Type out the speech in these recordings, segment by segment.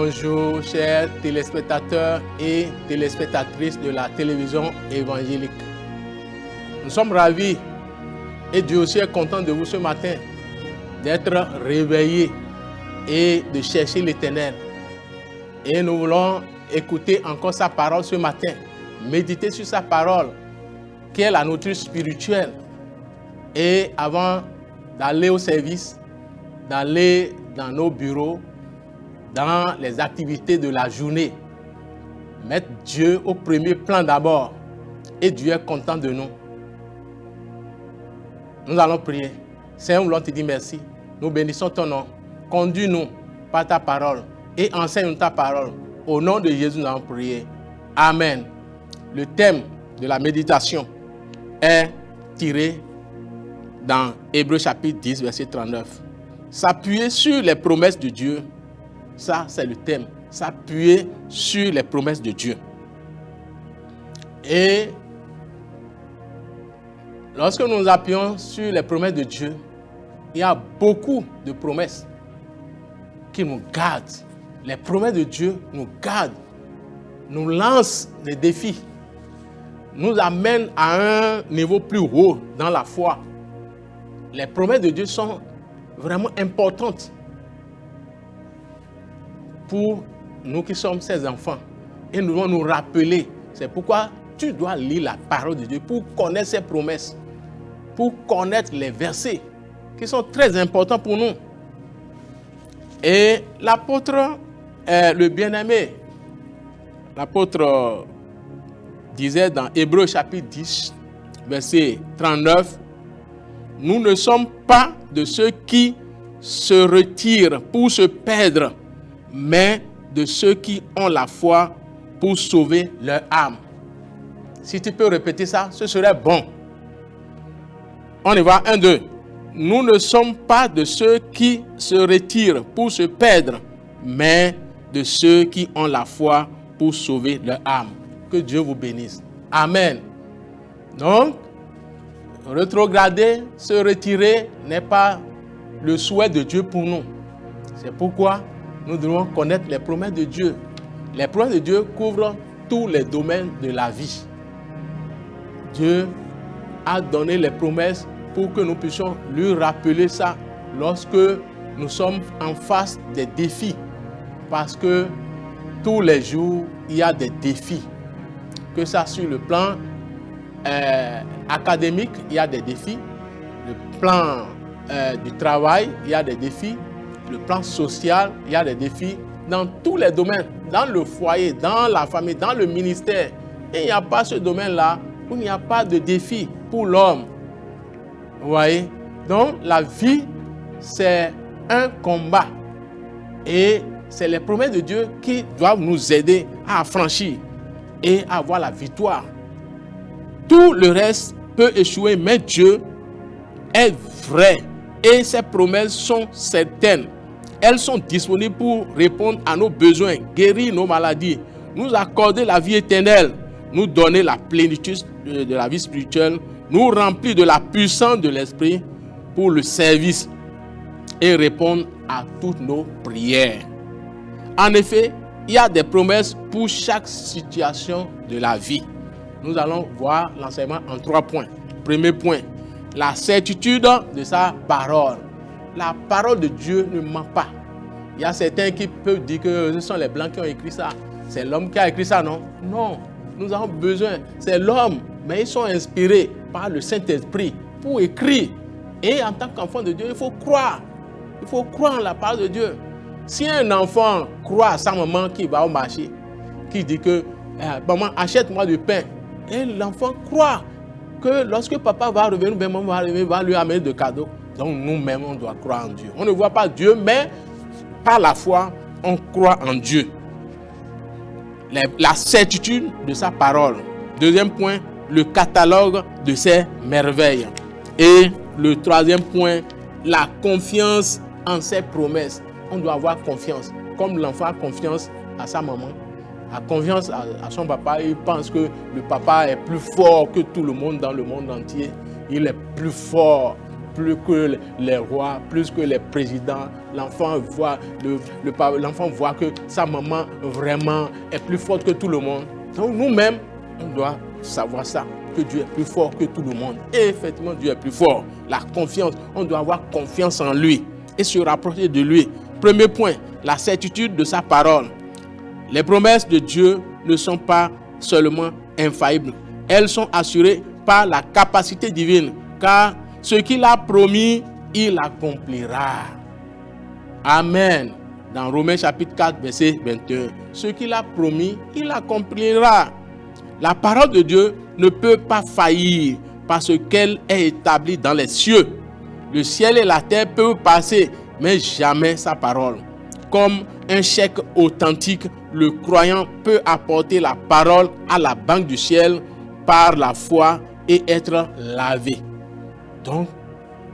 Bonjour, chers téléspectateurs et téléspectatrices de la télévision évangélique. Nous sommes ravis et Dieu aussi est content de vous ce matin, d'être réveillés et de chercher l'Éternel. Et nous voulons écouter encore sa parole ce matin, méditer sur sa parole, qui est la nourriture spirituelle. Et avant d'aller au service, d'aller dans nos bureaux, dans les activités de la journée, mettre Dieu au premier plan d'abord. Et Dieu est content de nous. Nous allons prier. Seigneur, nous voulons te dire merci. Nous bénissons ton nom. Conduis-nous par ta parole et enseigne-nous ta parole. Au nom de Jésus, nous allons prier. Amen. Le thème de la méditation est tiré dans Hébreux chapitre 10, verset 39. S'appuyer sur les promesses de Dieu. Ça, c'est le thème. S'appuyer sur les promesses de Dieu. Et lorsque nous nous appuyons sur les promesses de Dieu, il y a beaucoup de promesses qui nous gardent. Les promesses de Dieu nous gardent, nous lancent des défis, nous amènent à un niveau plus haut dans la foi. Les promesses de Dieu sont vraiment importantes pour nous qui sommes ses enfants. Et nous devons nous rappeler. C'est pourquoi tu dois lire la parole de Dieu pour connaître ses promesses, pour connaître les versets qui sont très importants pour nous. Et l'apôtre, le bien-aimé, l'apôtre disait dans Hébreux chapitre 10, verset 39, « Nous ne sommes pas de ceux qui se retirent pour se perdre, mais de ceux qui ont la foi pour sauver leur âme. » Si tu peux répéter ça, ce serait bon. On y va, 1, 2. Nous ne sommes pas de ceux qui se retirent pour se perdre, mais de ceux qui ont la foi pour sauver leur âme. Que Dieu vous bénisse. Amen. Donc, rétrograder, se retirer n'est pas le souhait de Dieu pour nous. C'est pourquoi nous devons connaître les promesses de Dieu. Les promesses de Dieu couvrent tous les domaines de la vie. Dieu a donné les promesses pour que nous puissions lui rappeler ça lorsque nous sommes en face des défis. Parce que tous les jours, il y a des défis. Que ça sur le plan académique, il y a des défis. Le plan du travail, il y a des défis. Le plan social, il y a des défis dans tous les domaines, dans le foyer, dans la famille, dans le ministère. Et il n'y a pas ce domaine-là où il n'y a pas de défi pour l'homme. Vous voyez? Donc, la vie, c'est un combat. Et c'est les promesses de Dieu qui doivent nous aider à affranchir et à avoir la victoire. Tout le reste peut échouer, mais Dieu est vrai. Et ses promesses sont certaines. Elles sont disponibles pour répondre à nos besoins, guérir nos maladies, nous accorder la vie éternelle, nous donner la plénitude de la vie spirituelle, nous remplir de la puissance de l'Esprit pour le service et répondre à toutes nos prières. En effet, il y a des promesses pour chaque situation de la vie. Nous allons voir l'enseignement en 3 points. Premier point, la certitude de sa parole. La parole de Dieu ne ment pas. Il y a certains qui peuvent dire que ce sont les Blancs qui ont écrit ça. C'est l'homme qui a écrit ça, non? Non, nous avons besoin. C'est l'homme, mais ils sont inspirés par le Saint-Esprit pour écrire. Et en tant qu'enfant de Dieu, il faut croire. Il faut croire en la parole de Dieu. Si un enfant croit à sa maman qui va au marché, qui dit que maman, achète-moi du pain, et l'enfant croit que lorsque papa va revenir, maman va revenir, va lui amener des cadeaux. Donc nous-mêmes, on doit croire en Dieu. On ne voit pas Dieu, mais par la foi, on croit en Dieu. La certitude de sa parole. Deuxième point, le catalogue de ses merveilles. Et le troisième point, la confiance en ses promesses. On doit avoir confiance. Comme l'enfant a confiance à sa maman, a confiance à son papa, il pense que le papa est plus fort que tout le monde dans le monde entier. Il est plus fort plus que les rois, plus que les présidents. L'enfant voit, l'enfant voit que sa maman vraiment est plus forte que tout le monde. Donc nous-mêmes, on doit savoir ça, que Dieu est plus fort que tout le monde. Et effectivement, Dieu est plus fort. La confiance, on doit avoir confiance en lui et se rapprocher de lui. Premier point, la certitude de sa parole. Les promesses de Dieu ne sont pas seulement infaillibles. Elles sont assurées par la capacité divine, car ce qu'il a promis, il accomplira. Amen. Dans Romains chapitre 4, verset 21. Ce qu'il a promis, il accomplira. La parole de Dieu ne peut pas faillir parce qu'elle est établie dans les cieux. Le ciel et la terre peuvent passer, mais jamais sa parole. Comme un chèque authentique, le croyant peut apporter la parole à la banque du ciel par la foi et être lavé. Donc,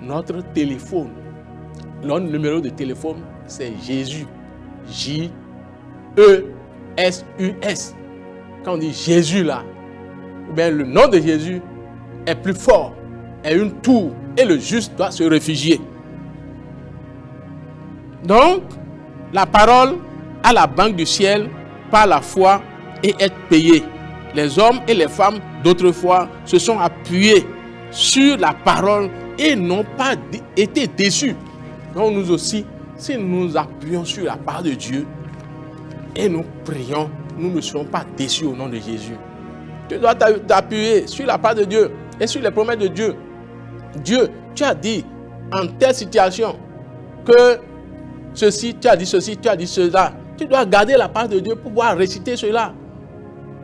notre téléphone, notre numéro de téléphone, c'est Jésus. J-E-S-U-S. Quand on dit Jésus là, bien, le nom de Jésus est plus fort, est une tour, et le juste doit se réfugier. Donc, la parole à la banque du ciel par la foi et être payé. Les hommes et les femmes d'autrefois se sont appuyés sur la parole et n'ont pas été déçus. Donc nous aussi, si nous nous appuyons sur la parole de Dieu et nous prions, nous ne serons pas déçus au nom de Jésus. Tu dois t'appuyer sur la parole de Dieu et sur les promesses de Dieu. Dieu, tu as dit en telle situation que ceci, tu as dit ceci, tu as dit cela. Tu dois garder la parole de Dieu pour pouvoir réciter cela.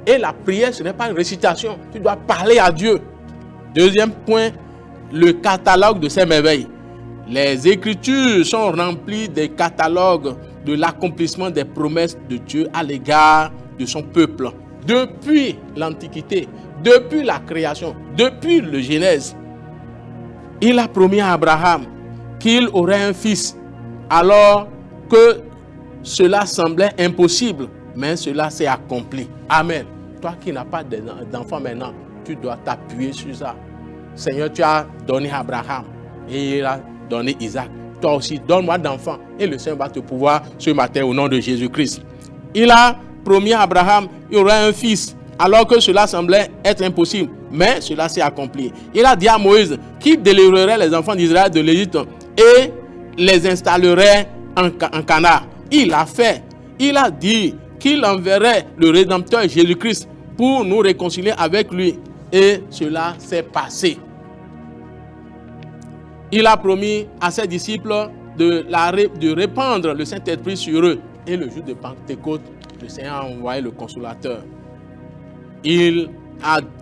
Et la prière, ce n'est pas une récitation. Tu dois parler à Dieu. Deuxième point, le catalogue de ces merveilles. Les Écritures sont remplies des catalogues de l'accomplissement des promesses de Dieu à l'égard de son peuple. Depuis l'Antiquité, depuis la création, depuis le Genèse, il a promis à Abraham qu'il aurait un fils, alors que cela semblait impossible, mais cela s'est accompli. Amen. Toi qui n'as pas d'enfant maintenant, tu dois t'appuyer sur ça. Seigneur, tu as donné à Abraham et il a donné Isaac. Toi aussi, donne-moi d'enfants et le Seigneur va te pouvoir ce matin au nom de Jésus-Christ. Il a promis à Abraham qu'il aurait un fils, alors que cela semblait être impossible, mais cela s'est accompli. Il a dit à Moïse qu'il délivrerait les enfants d'Israël de l'Égypte et les installerait en Canaan. Il l'a fait. Il a dit qu'il enverrait le Rédempteur Jésus-Christ pour nous réconcilier avec lui. Et cela s'est passé. Il a promis à ses disciples de répandre le Saint-Esprit sur eux. Et le jour de Pentecôte, le Seigneur a envoyé le Consolateur. Il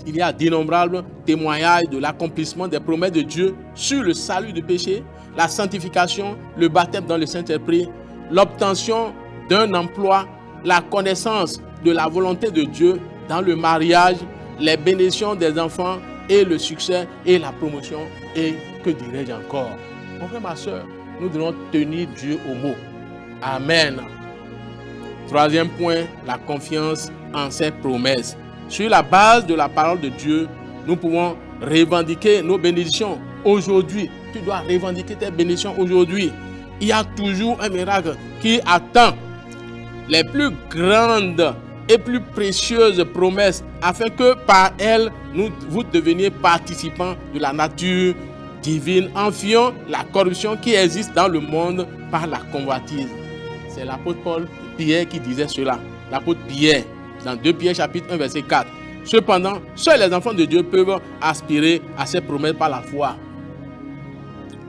y a d'innombrables témoignages de l'accomplissement des promesses de Dieu sur le salut du péché, la sanctification, le baptême dans le Saint-Esprit, l'obtention d'un emploi, la connaissance de la volonté de Dieu dans le mariage, les bénédictions des enfants et le succès et la promotion. Et que dirais-je encore? Mon frère, ma soeur, nous devons tenir Dieu au mot. Amen. Troisième point, la confiance en ses promesses. Sur la base de la parole de Dieu, nous pouvons revendiquer nos bénédictions aujourd'hui. Tu dois revendiquer tes bénédictions aujourd'hui. Il y a toujours un miracle qui attend les plus grandes et plus précieuses promesses afin que par elles, vous deveniez participants de la nature divine, en fuyant la corruption qui existe dans le monde par la convoitise. C'est l'apôtre Pierre qui disait cela. L'apôtre Pierre, dans 2 Pierre chapitre 1 verset 4. Cependant, seuls les enfants de Dieu peuvent aspirer à ces promesses par la foi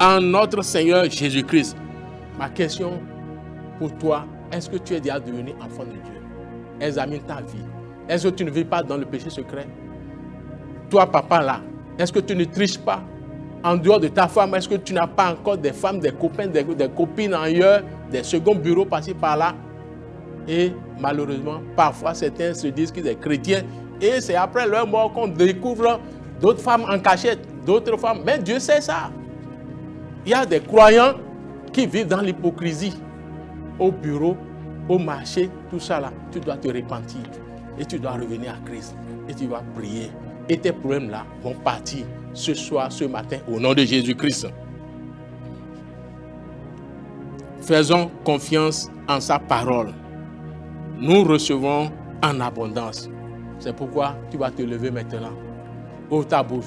en notre Seigneur Jésus-Christ. Ma question pour toi, est-ce que tu es déjà devenu enfant de Dieu? Examine ta vie. Est-ce que tu ne vis pas dans le péché secret? Toi, papa, là, est-ce que tu ne triches pas? En dehors de ta femme, est-ce que tu n'as pas encore des femmes, des copains, des copines ailleurs, des seconds bureaux par-ci, par-là? Et malheureusement, parfois, certains se disent qu'ils sont chrétiens et c'est après leur mort qu'on découvre d'autres femmes en cachette, d'autres femmes. Mais Dieu sait ça. Il y a des croyants qui vivent dans l'hypocrisie. Au bureau, au marché, tout ça là, tu dois te repentir et tu dois revenir à Christ et tu vas prier. Et tes problèmes là vont partir ce soir, ce matin, au nom de Jésus-Christ. Faisons confiance en sa parole. Nous recevons en abondance. C'est pourquoi tu vas te lever maintenant. Ouvre ta bouche.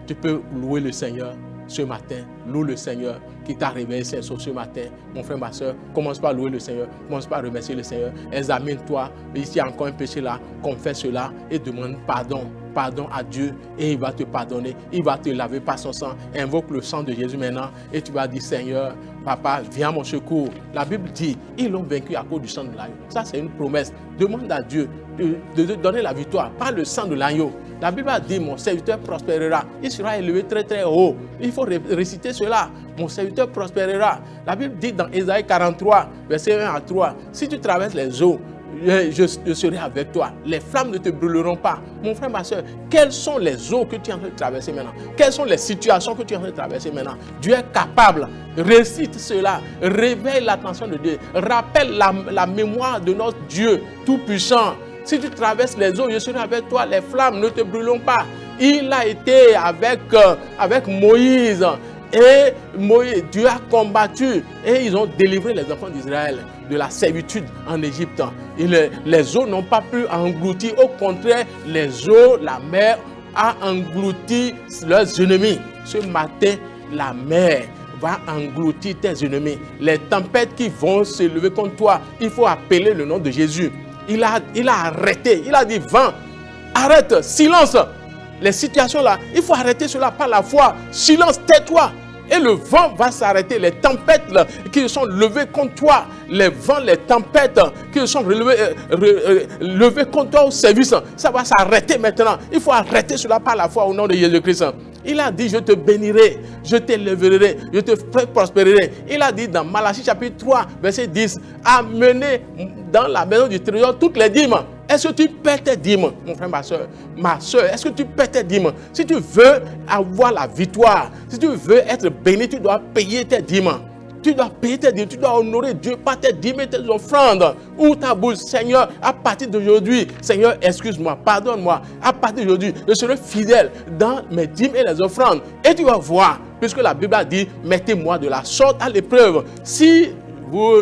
Tu peux louer le Seigneur ce matin. Loue le Seigneur qui t'a réveillé ce matin. Mon frère, ma soeur, commence par louer le Seigneur. Commence par remercier le Seigneur. Examine-toi. Ici, il y a encore un péché là. Confesse cela et demande pardon. Pardon à Dieu et il va te pardonner. Il va te laver par son sang. Invoque le sang de Jésus maintenant et tu vas dire, Seigneur, Papa, viens à mon secours. La Bible dit, ils l'ont vaincu à cause du sang de l'agneau. Ça, c'est une promesse. Demande à Dieu de donner la victoire par le sang de l'agneau. La Bible a dit, mon serviteur prospérera. Il sera élevé très très haut. Il faut réciter cela. Mon serviteur prospérera. La Bible dit dans Ésaïe 43, verset 1 à 3, si tu traverses les eaux, je serai avec toi. Les flammes ne te brûleront pas. Mon frère, ma soeur, quelles sont les eaux que tu es en train de traverser maintenant? Quelles sont les situations que tu es en train de traverser maintenant? Dieu est capable. Récite cela. Réveille l'attention de Dieu. Rappelle la mémoire de notre Dieu Tout-Puissant. Si tu traverses les eaux, je serai avec toi. Les flammes ne te brûleront pas. Il a été avec Moïse. Et Moïse, Dieu a combattu et ils ont délivré les enfants d'Israël de la servitude en Égypte. Et les eaux n'ont pas pu engloutir. Au contraire, les eaux, la mer a englouti leurs ennemis. Ce matin, la mer va engloutir tes ennemis. Les tempêtes qui vont se lever contre toi, il faut appeler le nom de Jésus. Il a arrêté. Il a dit, vent, arrête, silence. Les situations là, il faut arrêter cela par la foi. Silence, tais-toi. Et le vent va s'arrêter. Les tempêtes là, qui sont levées contre toi, les vents, les tempêtes qui sont levées contre toi au service, ça va s'arrêter maintenant. Il faut arrêter cela par la foi au nom de Jésus-Christ. Il a dit, je te bénirai, je t'élèverai, je te prospérerai. Il a dit dans Malachie chapitre 3, verset 10, amenez dans la maison du trésor toutes les dîmes. Est-ce que tu paies tes dîmes, mon frère, ma soeur, est-ce que tu paies tes dîmes? Si tu veux avoir la victoire, si tu veux être béni, tu dois payer tes dîmes. Tu dois payer tes dîmes, tu dois honorer Dieu par tes dîmes et tes offrandes. Ouvre ta bouche, Seigneur, à partir d'aujourd'hui, Seigneur, excuse-moi, pardonne-moi. À partir d'aujourd'hui, je serai fidèle dans mes dîmes et les offrandes. Et tu vas voir, puisque la Bible a dit, mettez-moi de la sorte à l'épreuve. Si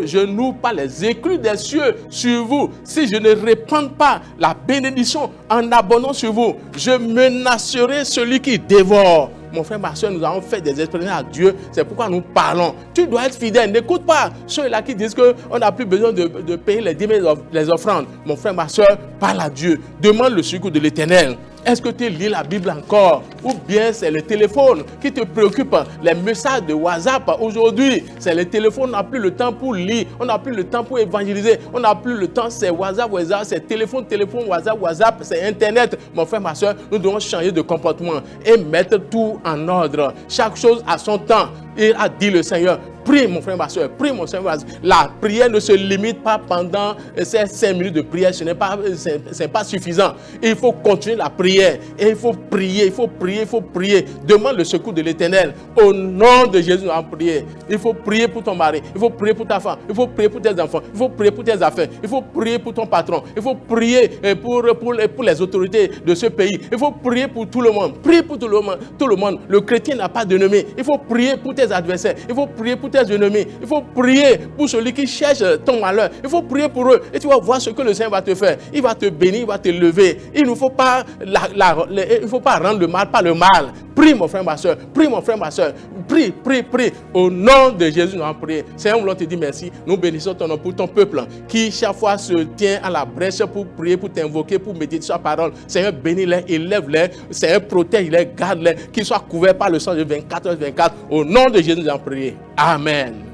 je n'ouvre pas les écluses des cieux sur vous, si je ne répands pas la bénédiction en abondance sur vous, je menacerai celui qui dévore. Mon frère, ma soeur, nous avons fait des expériences à Dieu. C'est pourquoi nous parlons. Tu dois être fidèle. N'écoute pas ceux-là qui disent qu'on n'a plus besoin de payer les dîmes et les offrandes. Mon frère, ma soeur, parle à Dieu. Demande le secours de l'Éternel. Est-ce que tu lis la Bible encore? Ou bien c'est le téléphone qui te préoccupe? Les messages de WhatsApp aujourd'hui, c'est le téléphone. On n'a plus le temps pour lire. On n'a plus le temps pour évangéliser. On n'a plus le temps. C'est WhatsApp, c'est téléphone, WhatsApp, c'est Internet. Mon frère, ma soeur, nous devons changer de comportement et mettre tout en ordre. Chaque chose à son temps. Il a dit le Seigneur. Prie, mon frère, ma soeur, prie, mon frère, ma soeur. La prière ne se limite pas pendant ces 5 minutes de prière. Ce n'est pas suffisant. Il faut continuer la prière. Et il faut prier, il faut prier, il faut prier. Demande le secours de l'Éternel. Au nom de Jésus, nous allons prier. Il faut prier pour ton mari. Il faut prier pour ta femme. Il faut prier pour tes enfants. Il faut prier pour tes affaires. Il faut prier pour ton patron. Il faut prier pour les autorités de ce pays. Il faut prier pour tout le monde. Prie pour tout le monde. Le chrétien n'a pas d'ennemi. Il faut prier pour tes adversaires. Il faut prier pour tes ennemis. Il faut prier pour celui qui cherche ton malheur. Il faut prier pour eux. Et tu vas voir ce que le Seigneur va te faire. Il va te bénir, il va te lever. Il ne faut pas, il faut pas rendre le mal par le mal. Prie, mon frère, ma soeur. Prie, mon frère, ma soeur. Prie, prie, prie. Au nom de Jésus, nous allons prier. Seigneur, nous voulons te dire merci. Nous bénissons ton nom pour ton peuple qui chaque fois se tient à la brèche pour prier, pour t'invoquer, pour méditer sur la parole. Seigneur, bénis-les, élève-les. Seigneur, protège-les, garde-les. Qu'ils soient couverts par le sang de 24h24. Au nom de Jésus, nous allons prier. Amen.